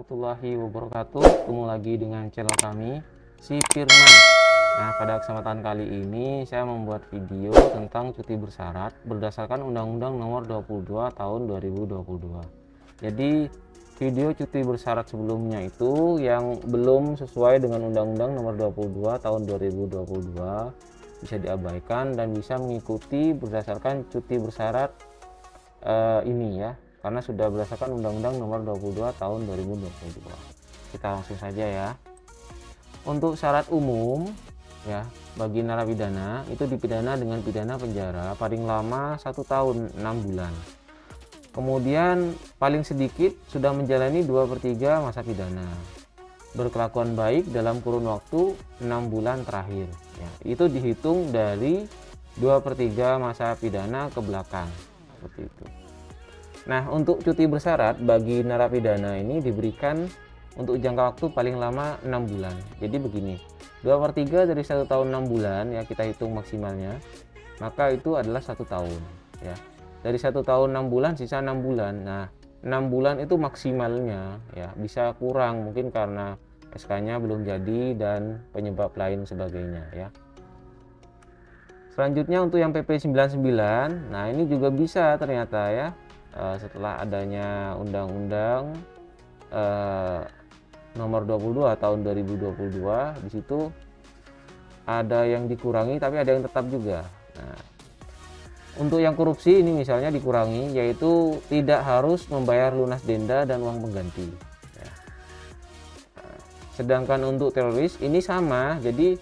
warahmatullahi wabarakatuh. Ketemu lagi dengan channel kami, si Firman. Nah, pada kesempatan kali ini saya membuat video tentang cuti bersyarat berdasarkan Undang-Undang Nomor 22 Tahun 2022. Jadi video cuti bersyarat sebelumnya itu yang belum sesuai dengan Undang-Undang Nomor 22 Tahun 2022 bisa diabaikan dan bisa mengikuti berdasarkan cuti bersyarat ini ya, karena sudah berdasarkan Undang-Undang Nomor 22 Tahun 2022. Kita langsung saja ya. Untuk syarat umum ya, bagi narapidana itu dipidana dengan pidana penjara paling lama 1 tahun 6 bulan. Kemudian paling sedikit sudah menjalani 2/3 masa pidana. Berkelakuan baik dalam kurun waktu 6 bulan terakhir ya. Itu dihitung dari 2/3 masa pidana ke belakang. Seperti itu. Nah, untuk cuti bersyarat bagi narapidana ini diberikan untuk jangka waktu paling lama 6 bulan. Jadi begini, 2/3 dari 1 tahun 6 bulan ya, kita hitung maksimalnya, maka itu adalah 1 tahun ya. Dari 1 tahun 6 bulan sisa 6 bulan. Nah, 6 bulan itu maksimalnya ya, bisa kurang mungkin karena SK-nya belum jadi dan penyebab lain sebagainya ya. Selanjutnya untuk yang PP 99, nah ini juga bisa ternyata ya, setelah adanya Undang-Undang Nomor 22 Tahun 2022, di situ ada yang dikurangi tapi ada yang tetap juga. Nah, untuk yang korupsi ini misalnya dikurangi, yaitu tidak harus membayar lunas denda dan uang pengganti. Ya. Nah, sedangkan untuk teroris ini sama, jadi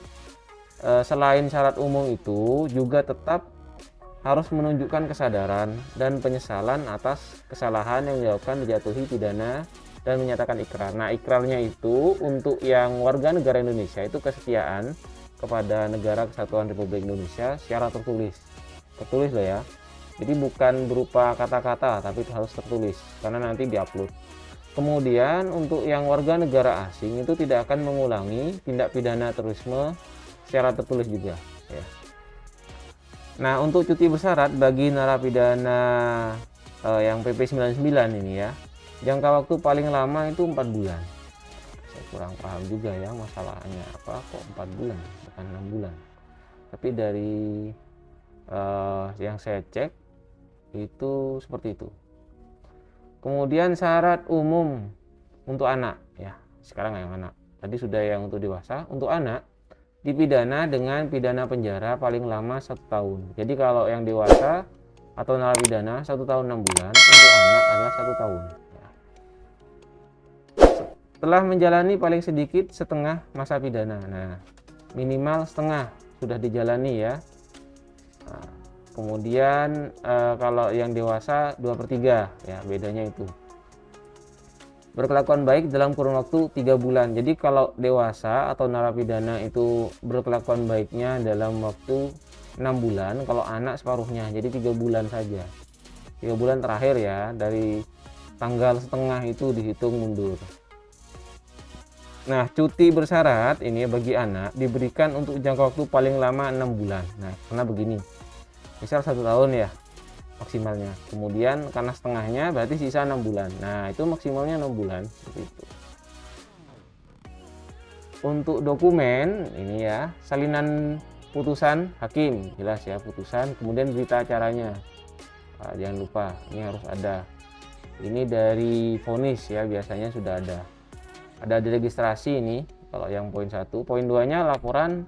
selain syarat umum itu juga tetap harus menunjukkan kesadaran dan penyesalan atas kesalahan yang dilakukan, dijatuhi pidana dan menyatakan ikrar. Nah, ikrarnya itu untuk yang warga negara Indonesia itu kesetiaan kepada Negara Kesatuan Republik Indonesia secara tertulis. Tertulis loh ya. Jadi bukan berupa kata-kata tapi harus tertulis karena nanti diupload. Kemudian untuk yang warga negara asing itu tidak akan mengulangi tindak pidana terorisme secara tertulis juga ya. Nah, untuk cuti bersyarat bagi narapidana yang PP 99 ini ya, jangka waktu paling lama itu 4 bulan. Saya kurang paham juga ya masalahnya apa kok 4 bulan bukan 6 bulan. Tapi dari yang saya cek itu seperti itu. Kemudian syarat umum untuk anak ya. Sekarang yang anak. Tadi sudah yang untuk dewasa. Untuk anak dipidana dengan pidana penjara paling lama 1 tahun. Jadi kalau yang dewasa atau narapidana 1 tahun 6 bulan, untuk anak adalah 1 tahun. Setelah menjalani paling sedikit setengah masa pidana. Nah, minimal setengah sudah dijalani ya. Nah, kemudian kalau yang dewasa 2/3 ya, bedanya itu. Berkelakuan baik dalam kurun waktu 3 bulan. Jadi kalau dewasa atau narapidana itu berkelakuan baiknya dalam waktu 6 bulan, kalau anak separuhnya, jadi 3 bulan saja. 3 bulan terakhir ya, dari tanggal setengah itu dihitung mundur. Nah, cuti bersyarat ini bagi anak diberikan untuk jangka waktu paling lama 6 bulan. Nah, karena begini, misal 1 tahun ya maksimalnya, kemudian karena setengahnya berarti sisa 6 bulan. Nah, itu maksimalnya 6 bulan seperti itu. Untuk dokumen ini ya, salinan putusan hakim, jelas ya putusan, kemudian berita acaranya. Jangan lupa ini harus ada. Ini dari vonis ya, biasanya sudah ada di registrasi ini kalau yang poin 1. Poin 2-nya laporan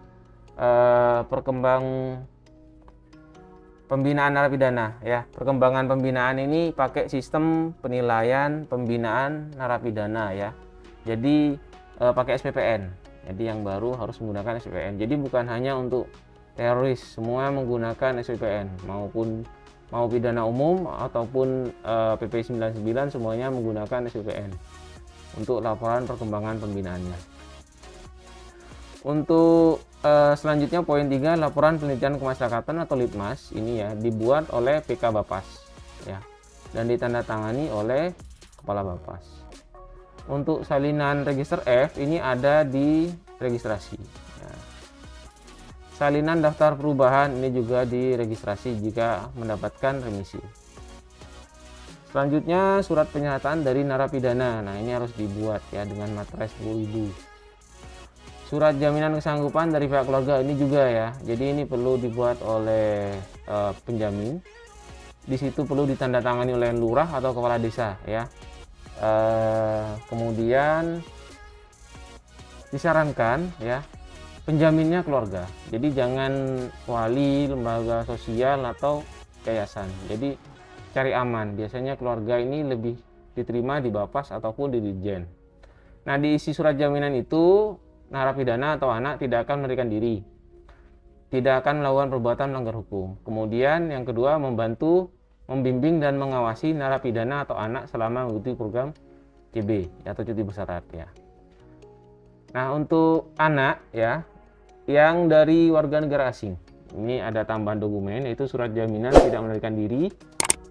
pembinaan narapidana ya. Perkembangan pembinaan ini pakai sistem penilaian pembinaan narapidana ya. Jadi pakai SPPN. Jadi yang baru harus menggunakan SPPN. Jadi bukan hanya untuk teroris, semua menggunakan SPPN, mau pidana umum ataupun PP 99 semuanya menggunakan SPPN untuk laporan perkembangan pembinaannya. Untuk selanjutnya poin 3, laporan penelitian kemasyarakatan atau Litmas ini ya dibuat oleh PK Bapas ya dan ditandatangani oleh Kepala Bapas. Untuk salinan register F ini ada di registrasi ya. Salinan daftar perubahan ini juga diregistrasi jika mendapatkan remisi. Selanjutnya surat pernyataan dari narapidana. Nah, ini harus dibuat ya dengan materai 10.000. Surat jaminan kesanggupan dari pihak keluarga ini juga ya. Jadi ini perlu dibuat oleh penjamin. Di situ perlu ditandatangani oleh lurah atau kepala desa ya. Kemudian disarankan ya penjaminnya keluarga. Jadi jangan wali, lembaga sosial atau yayasan. Jadi cari aman, biasanya keluarga ini lebih diterima di Bapas ataupun di Ditjen. Nah, di isi surat jaminan itu narapidana atau anak tidak akan melarikan diri, tidak akan melakukan perbuatan melanggar hukum. Kemudian yang kedua, membantu, membimbing dan mengawasi narapidana atau anak selama mengikuti program CB atau cuti bersyarat ya. Nah, untuk anak ya yang dari warga negara asing, ini ada tambahan dokumen yaitu surat jaminan tidak melarikan diri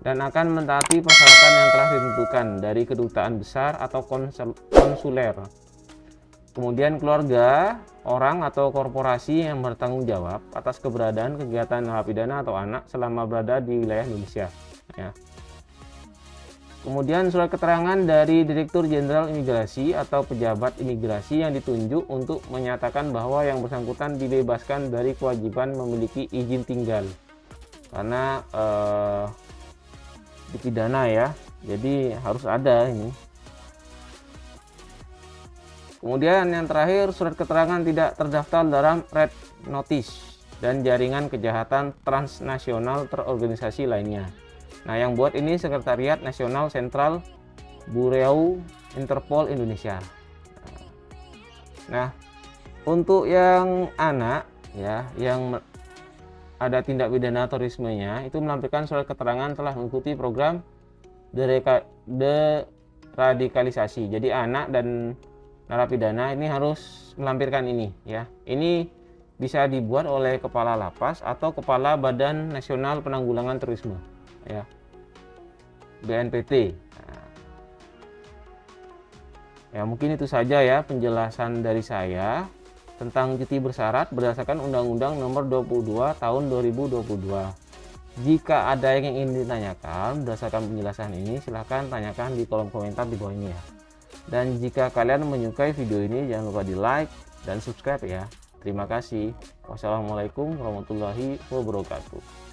dan akan mentaati persyaratan yang telah ditentukan dari kedutaan besar atau konsuler. Kemudian keluarga, orang atau korporasi yang bertanggung jawab atas keberadaan kegiatan narapidana atau anak selama berada di wilayah Indonesia. Ya. Kemudian surat keterangan dari Direktur Jenderal Imigrasi atau pejabat imigrasi yang ditunjuk untuk menyatakan bahwa yang bersangkutan dibebaskan dari kewajiban memiliki izin tinggal. Karena dipidana ya, jadi harus ada ini. Kemudian yang terakhir, surat keterangan tidak terdaftar dalam red notice dan jaringan kejahatan transnasional terorganisasi lainnya. Nah, yang buat ini Sekretariat Nasional Sentral Bureau Interpol Indonesia. Nah, untuk yang anak ya, yang ada tindak pidana terorismenya itu melampirkan surat keterangan telah mengikuti program deradikalisasi. Jadi anak dan narapidana ini harus melampirkan ini ya. Ini bisa dibuat oleh kepala lapas atau kepala Badan Nasional Penanggulangan Terorisme ya, BNPT. Nah, ya mungkin itu saja ya penjelasan dari saya tentang cuti bersyarat berdasarkan Undang-Undang Nomor 22 Tahun 2022. Jika ada yang ingin ditanyakan berdasarkan penjelasan ini, silahkan tanyakan di kolom komentar di bawah ini ya. Dan jika kalian menyukai video ini, jangan lupa di like dan subscribe ya. Terima kasih. Wassalamualaikum warahmatullahi wabarakatuh.